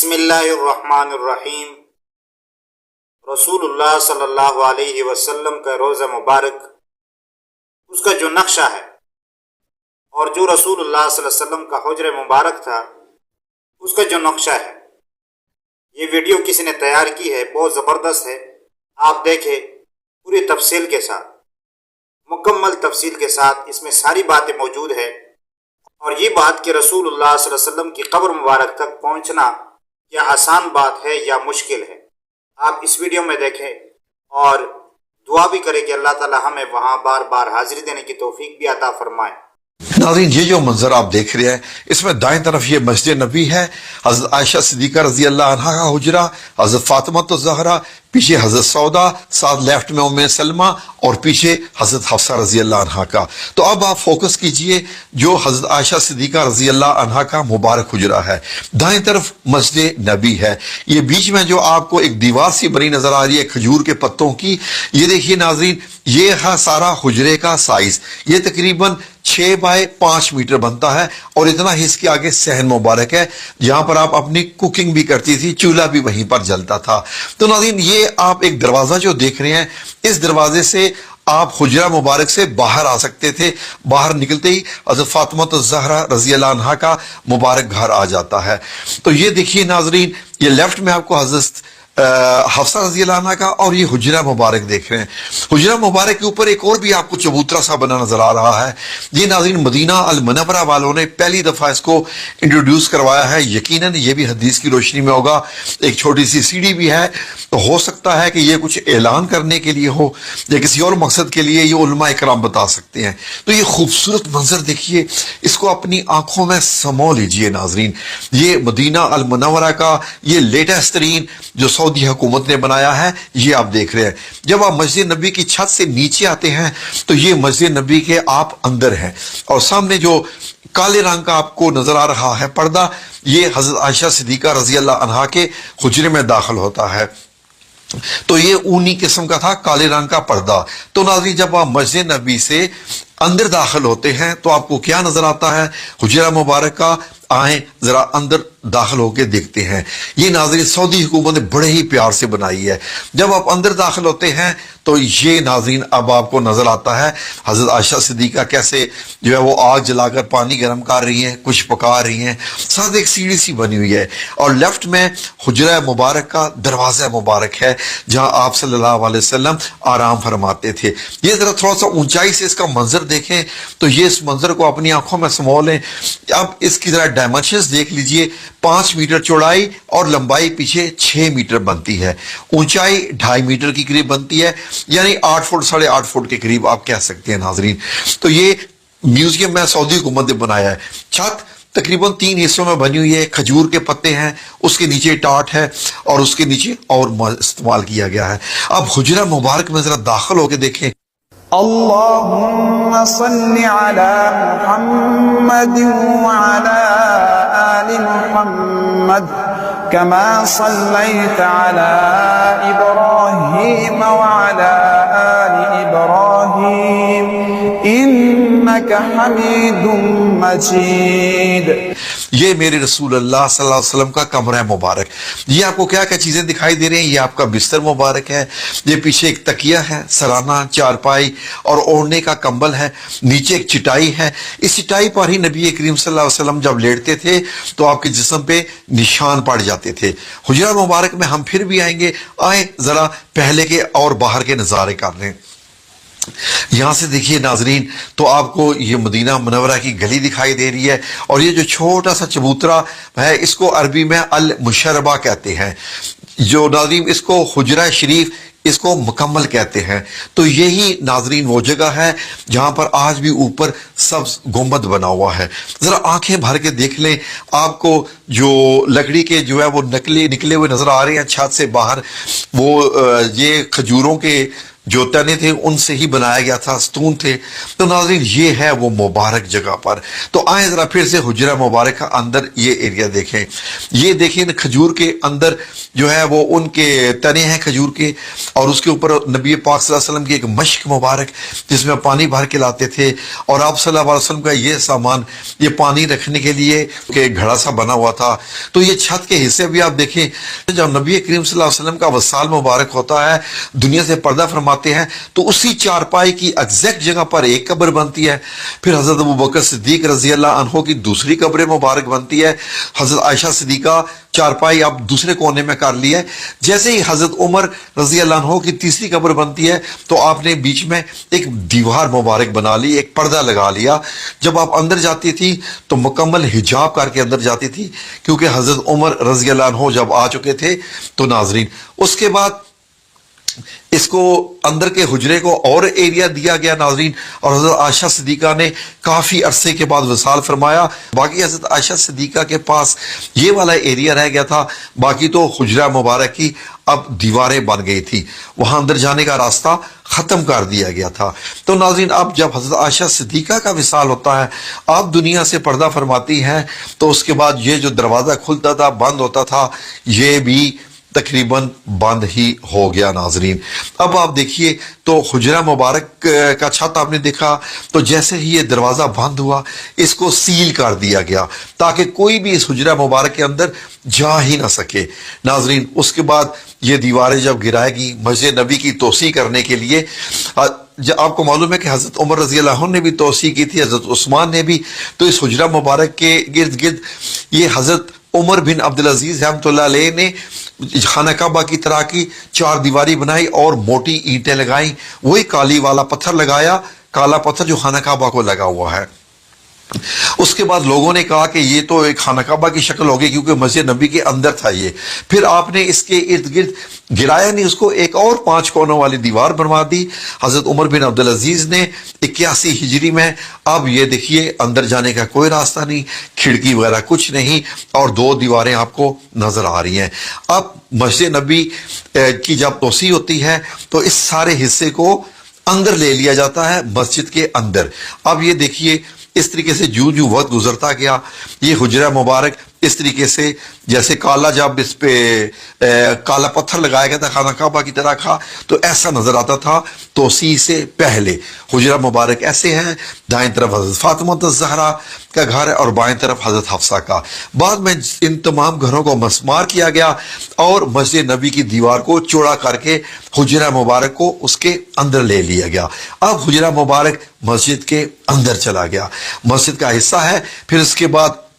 بسم اللہ الرحمن الرحیم۔ رسول اللہ صلی اللہ علیہ وسلم کا روضہ مبارک، اس کا جو نقشہ ہے اور جو رسول اللہ صلی اللہ علیہ وسلم کا حجر مبارک تھا اس کا جو نقشہ ہے، یہ ویڈیو کسی نے تیار کی ہے، بہت زبردست ہے۔ آپ دیکھیں پوری تفصیل کے ساتھ، مکمل تفصیل کے ساتھ، اس میں ساری باتیں موجود ہے۔ اور یہ بات کہ رسول اللہ صلی اللہ علیہ وسلم کی قبر مبارک تک پہنچنا کیا آسان بات ہے یا مشکل ہے، آپ اس ویڈیو میں دیکھیں اور دعا بھی کریں کہ اللہ تعالی ہمیں وہاں بار بار حاضری دینے کی توفیق بھی عطا فرمائے۔ ناظرین، یہ جو منظر آپ دیکھ رہے ہیں، اس میں دائیں طرف یہ مسجد نبی ہے، حضرت عائشہ صدیقہ رضی اللہ عنہا کا حجرہ، حضرت فاطمہ الزہرا، پیچھے حضرت سودا، ساتھ لیفٹ میں ام سلمہ اور پیچھے حضرت حفصہ رضی اللہ عنہا کا۔ تو اب آپ فوکس کیجئے جو حضرت عائشہ صدیقہ رضی اللہ عنہا کا مبارک حجرہ ہے، دائیں طرف مسجد نبی ہے، یہ بیچ میں جو آپ کو ایک دیوار سی بنی نظر آ رہی ہے کھجور کے پتوں کی، یہ دیکھیے ناظرین، یہ ہے سارا حجرے کا سائز، یہ تقریباً 6 بائی 5 میٹر بنتا ہے، اور اتنا ہی اس کے آگے صحن مبارک ہے جہاں پر آپ اپنی کوکنگ بھی کرتی تھی، چولہا بھی وہیں پر جلتا تھا۔ تو ناظرین، یہ آپ ایک دروازہ جو دیکھ رہے ہیں، اس دروازے سے آپ حجرہ مبارک سے باہر آ سکتے تھے، باہر نکلتے ہی حضرت فاطمہ الزہرا رضی اللہ عنہا کا مبارک گھر آ جاتا ہے۔ تو یہ دیکھیے ناظرین، یہ لیفٹ میں آپ کو حضرت حفصہ رضی اللہ عنہ کا، اور یہ حجرہ مبارک دیکھ رہے ہیں۔ حجرہ مبارک کے اوپر ایک اور بھی آپ کو چبوترا سا بنا نظر آ رہا ہے۔ یہ ناظرین مدینہ المنورہ والوں نے پہلی دفعہ اس کو انٹروڈیوس کروایا ہے، یقیناً یہ بھی حدیث کی روشنی میں ہوگا۔ ایک چھوٹی سی سیڑھی بھی ہے، تو ہو سکتا ہے کہ یہ کچھ اعلان کرنے کے لیے ہو یا کسی اور مقصد کے لیے، یہ علماء اکرام بتا سکتے ہیں۔ تو یہ خوبصورت منظر دیکھیے، اس کو اپنی آنکھوں میں سمو لیجئے ناظرین۔ یہ مدینہ المنورہ کا یہ لیٹسٹ ترین جو سعودی حکومت نے بنایا ہے، یہ آپ دیکھ رہے ہیں۔ جب آپ مسجد نبی کی چھت سے نیچے آتے ہیں تو یہ مسجد نبی کے آپ اندر ہیں، اور سامنے جو کالے رنگ کا آپ کو نظر آ رہا ہے پردہ، یہ حضرت عائشہ صدیقہ رضی اللہ عنہا کے حجرے میں داخل ہوتا ہے۔ تو یہ اونی قسم کا تھا، کالے رنگ کا پردہ۔ تو ناظرین، جب آپ مسجد نبی سے اندر داخل ہوتے ہیں تو آپ کو کیا نظر آتا ہے؟ حجرہ مبارک کا۔ آئیں ذرا اندر داخل ہو کے دیکھتے ہیں۔ یہ ناظرین سعودی حکومت نے بڑے ہی پیار سے بنائی ہے۔ جب آپ اندر داخل ہوتے ہیں تو یہ ناظرین اب آپ کو نظر آتا ہے حضرت عائشہ صدیقہ کیسے جو ہے وہ آگ جلا کر پانی گرم کر رہی ہیں، کچھ پکا رہی ہیں، ساتھ ایک سیڑھی سی بنی ہوئی ہے، اور لیفٹ میں حجرہ مبارک کا دروازہ مبارک ہے جہاں آپ صلی اللہ علیہ وسلم آرام فرماتے تھے۔ یہ ذرا تھوڑا سا اونچائی سے اس کا منظر دیکھیں تو یہ اس منظر کو اپنی آنکھوں میں سمو لیں۔ اب اس کی ذرا ڈائمنشنز دیکھ لیجئے، 5 میٹر چوڑائی اور لمبائی پیچھے 6 میٹر بنتی ہے، اونچائی 2.5 میٹر کی قریب بنتی ہے، یعنی 8 فٹ 8.5 فٹ کے قریب آپ کہہ سکتے ہیں ناظرین۔ تو یہ میوزیم میں سعودی حکومت نے بنایا ہے۔ چھت تقریباً 3 حصوں میں بنی ہوئی ہے، کھجور کے پتے ہیں، اس کے نیچے ٹاٹ ہے، اور اس کے نیچے اور استعمال کیا گیا ہے۔ اب حجرہ مبارک میں ذرا داخل ہو کے دیکھیں۔ اللهم صل على محمد وعلى آل محمد كما صليت على إبراهيم وعلى آل إبراهيم إنك حميد مجيد۔ یہ میرے رسول اللہ صلی اللہ علیہ وسلم کا کمرہ مبارک۔ یہ آپ کو کیا کیا چیزیں دکھائی دے رہی ہیں؟ یہ آپ کا بستر مبارک ہے، یہ پیچھے ایک تکیہ ہے، سرانہ چارپائی اور اوڑھنے کا کمبل ہے، نیچے ایک چٹائی ہے۔ اس چٹائی پر ہی نبی کریم صلی اللہ علیہ وسلم جب لیٹتے تھے تو آپ کے جسم پہ نشان پڑ جاتے تھے۔ حجرہ مبارک میں ہم پھر بھی آئیں گے، آئیں ذرا پہلے کے اور باہر کے نظارے کر لیں۔ یہاں سے دیکھیے ناظرین، تو آپ کو یہ مدینہ منورہ کی گلی دکھائی دے رہی ہے، اور یہ جو چھوٹا سا چبوترا ہے اس کو عربی میں المشربہ کہتے ہیں، جو ناظرین اس کو حجرہ شریف اس کو مکمل کہتے ہیں۔ تو یہی ناظرین وہ جگہ ہے جہاں پر آج بھی اوپر سبز گنبد بنا ہوا ہے۔ ذرا آنکھیں بھر کے دیکھ لیں، آپ کو جو لکڑی کے جو ہے وہ نکلے ہوئے نظر آ رہے ہیں چھت سے باہر، وہ یہ کھجوروں کے جو تنے تھے ان سے ہی بنایا گیا تھا، ستون تھے۔ تو ناظرین یہ ہے وہ مبارک جگہ پر۔ تو آئیں ذرا پھر سے حجرہ مبارک کا اندر یہ ایریا دیکھیں، یہ دیکھیں کھجور کے اندر جو ہے وہ ان کے تنے ہیں کھجور کے، اور اس کے اوپر نبی پاک صلی اللہ علیہ وسلم کی ایک مشک مبارک جس میں پانی بھر کے لاتے تھے، اور آپ صلی اللہ علیہ وسلم کا یہ سامان، یہ پانی رکھنے کے لیے کہ گھڑا سا بنا ہوا تھا۔ تو یہ چھت کے حصے بھی آپ دیکھیں، جب نبی کریم صلی اللہ علیہ وسلم کا وصال مبارک ہوتا ہے، دنیا سے پردہ فرماتے ہیں، تو اسی چارپائی کی ایگزیکٹ جگہ پر ایک قبر بنتی ہے، پھر حضرت ابوبکر صدیق رضی اللہ عنہ کی دوسری قبر مبارک بنتی ہے، حضرت عائشہ صدیقہ چارپائی آپ دوسرے کونے میں کر لی ہے، جیسے ہی حضرت عمر رضی اللہ عنہ کی تیسری قبر بنتی ہے تو آپ نے بیچ میں ایک دیوار مبارک بنا لی، ایک پردہ لگا لیا۔ جب آپ اندر جاتی تھی تو مکمل حجاب کر کے اندر جاتی تھی، کیونکہ حضرت عمر رضی اللہ عنہ جب آ چکے تھے۔ تو ناظرین اس کے بعد اس کو اندر کے حجرے کو اور ایریا دیا گیا ناظرین، اور حضرت عائشہ صدیقہ نے کافی عرصے کے بعد وصال فرمایا۔ باقی حضرت عائشہ صدیقہ کے پاس یہ والا ایریا رہ گیا تھا، باقی تو حجرہ مبارک کی اب دیواریں بن گئی تھی، وہاں اندر جانے کا راستہ ختم کر دیا گیا تھا۔ تو ناظرین اب جب حضرت عائشہ صدیقہ کا وصال ہوتا ہے، آپ دنیا سے پردہ فرماتی ہیں، تو اس کے بعد یہ جو دروازہ کھلتا تھا بند ہوتا تھا، یہ بھی تقریباً بند ہی ہو گیا ناظرین۔ اب آپ دیکھیے تو حجرہ مبارک کا چھت آپ نے دیکھا، تو جیسے ہی یہ دروازہ بند ہوا اس کو سیل کر دیا گیا تاکہ کوئی بھی اس حجرہ مبارک کے اندر جا ہی نہ سکے ناظرین۔ اس کے بعد یہ دیواریں جب گرائے گی مسجد نبی کی توسیع کرنے کے لیے، آپ کو معلوم ہے کہ حضرت عمر رضی اللہ عنہ نے بھی توسیع کی تھی، حضرت عثمان نے بھی، تو اس حجرہ مبارک کے گرد گرد یہ حضرت عمر بن عبدالعزیز رحمۃ اللہ علیہ نے خانہ کعبہ کی طرح کی چار دیواری بنائی اور موٹی اینٹیں لگائیں، وہی کالی والا پتھر لگایا، کالا پتھر جو خانہ کعبہ کو لگا ہوا ہے۔ اس کے بعد لوگوں نے کہا کہ یہ تو ایک خانہ کعبہ کی شکل ہوگی کیونکہ مسجد نبی کے اندر تھا یہ، پھر آپ نے اس کے ارد گرد گرایا نہیں، اس کو ایک اور 5 کونوں والی دیوار بنوا دی حضرت عمر بن عبدالعزیز نے 81 ہجری میں۔ اب یہ دیکھیے اندر جانے کا کوئی راستہ نہیں، کھڑکی وغیرہ کچھ نہیں، اور 2 دیواریں آپ کو نظر آ رہی ہیں۔ اب مسجد نبی کی جب توسیع ہوتی ہے تو اس سارے حصے کو اندر لے لیا جاتا ہے مسجد کے اندر۔ اب یہ دیکھیے اس طریقے سے جو وقت گزرتا گیا، یہ حجرہ مبارک اس طریقے سے جیسے کالا، جب اس پہ کالا پتھر لگایا گیا تھا خانہ کعبہ کی طرح کا، تو ایسا نظر آتا تھا توسیع سے پہلے۔ حجرہ مبارک ایسے ہیں، دائیں طرف حضرت فاطمہ الزہرا کا گھر ہے اور بائیں طرف حضرت حفصہ کا۔ بعد میں ان تمام گھروں کو مسمار کیا گیا اور مسجد نبی کی دیوار کو چوڑا کر کے حجرہ مبارک کو اس کے اندر لے لیا گیا۔ اب حجرہ مبارک مسجد کے اندر چلا گیا، مسجد کا حصہ ہے۔ پھر اس کے بعد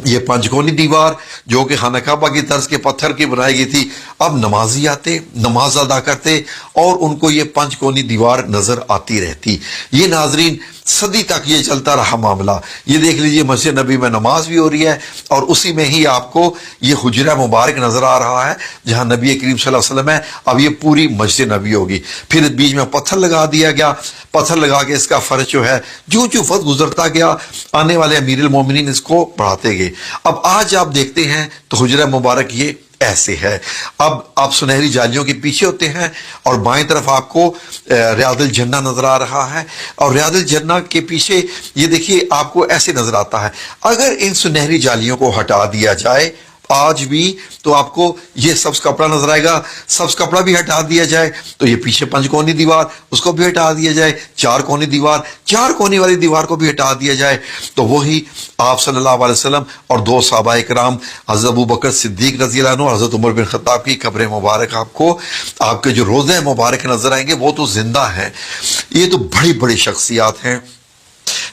یہ 5 کونی دیوار جو کہ خانہ کعبہ کی طرز کے پتھر کی بنائی گئی تھی، اب نمازی آتے، نماز ادا کرتے اور ان کو یہ 5 کونی دیوار نظر آتی رہتی۔ یہ ناظرین صدی تک یہ چلتا رہا معاملہ۔ یہ دیکھ لیجئے مسجد نبی میں نماز بھی ہو رہی ہے اور اسی میں ہی آپ کو یہ حجرہ مبارک نظر آ رہا ہے جہاں نبی کریم صلی اللہ علیہ وسلم ہے۔ اب یہ پوری مسجد نبی ہوگی، پھر بیچ میں پتھر لگا دیا گیا، پتھر لگا کے اس کا فرش جو ہے جو وقت گزرتا گیا آنے والے امیر المومنین اس کو بڑھاتے گئے۔ اب آج آپ دیکھتے ہیں تو حجرہ مبارک یہ ایسے ہے۔ اب آپ سنہری جالیوں کے پیچھے ہوتے ہیں اور بائیں طرف آپ کو ریاض الجنہ نظر آ رہا ہے، اور ریاض الجنہ کے پیچھے یہ دیکھیے آپ کو ایسے نظر آتا ہے۔ اگر ان سنہری جالیوں کو ہٹا دیا جائے آج بھی تو آپ کو یہ سبز کپڑا نظر آئے گا، سبز کپڑا بھی ہٹا دیا جائے تو یہ پیچھے 5 کونی دیوار اس کو بھی ہٹا دیا جائے، 4 کونی دیوار، 4 کونی والی دیوار کو بھی ہٹا دیا جائے تو وہی آپ صلی اللہ علیہ وسلم اور 2 صحابہ کرام حضرت ابوبکر صدیق رضی اللہ عنہ، حضرت عمر بن خطاب کی قبر مبارک آپ کو آپ کے جو روضہ مبارک نظر آئیں گے وہ تو زندہ ہیں۔ یہ تو بڑی بڑی شخصیات ہیں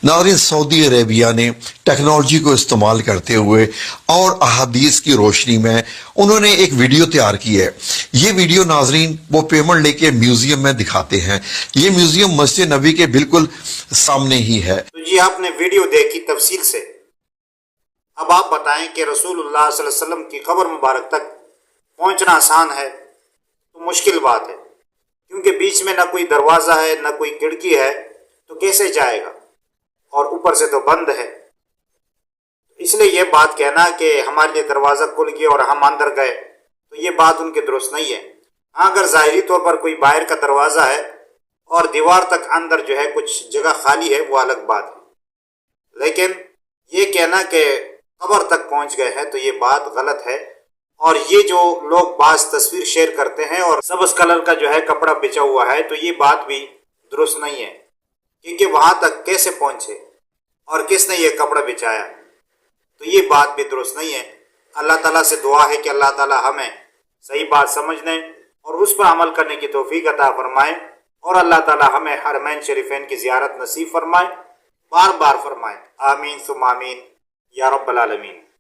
ناظرین۔ سعودی عربیہ نے ٹیکنالوجی کو استعمال کرتے ہوئے اور احادیث کی روشنی میں انہوں نے ایک ویڈیو تیار کی ہے۔ یہ ویڈیو ناظرین وہ پیمنٹ لے کے میوزیم میں دکھاتے ہیں۔ یہ میوزیم مسجد نبی کے بالکل سامنے ہی ہے۔ تو جی آپ نے ویڈیو دیکھی تفصیل سے، اب آپ بتائیں کہ رسول اللہ صلی اللہ علیہ وسلم کی قبر مبارک تک پہنچنا آسان ہے تو مشکل بات ہے، کیونکہ بیچ میں نہ کوئی دروازہ ہے نہ کوئی کھڑکی ہے، تو کیسے جائے گا؟ اور اوپر سے تو بند ہے۔ اس لیے یہ بات کہنا کہ ہمارے لیے دروازہ کھل گیا اور ہم اندر گئے، تو یہ بات ان کے درست نہیں ہے۔ ہاں اگر ظاہری طور پر کوئی باہر کا دروازہ ہے اور دیوار تک اندر جو ہے کچھ جگہ خالی ہے وہ الگ بات ہے، لیکن یہ کہنا کہ قبر تک پہنچ گئے ہیں تو یہ بات غلط ہے۔ اور یہ جو لوگ بعض تصویر شیئر کرتے ہیں اور سبز کلر کا جو ہے کپڑا بچا ہوا ہے تو یہ بات بھی درست نہیں ہے، کیونکہ وہاں تک کیسے پہنچے اور کس نے یہ کپڑا بچایا، تو یہ بات بھی درست نہیں ہے۔ اللہ تعالیٰ سے دعا ہے کہ اللہ تعالیٰ ہمیں صحیح بات سمجھنے اور اس پر عمل کرنے کی توفیق عطا فرمائے، اور اللہ تعالیٰ ہمیں حرمین شریفین کی زیارت نصیب فرمائے، بار بار فرمائے، آمین ثم آمین یا رب العالمین۔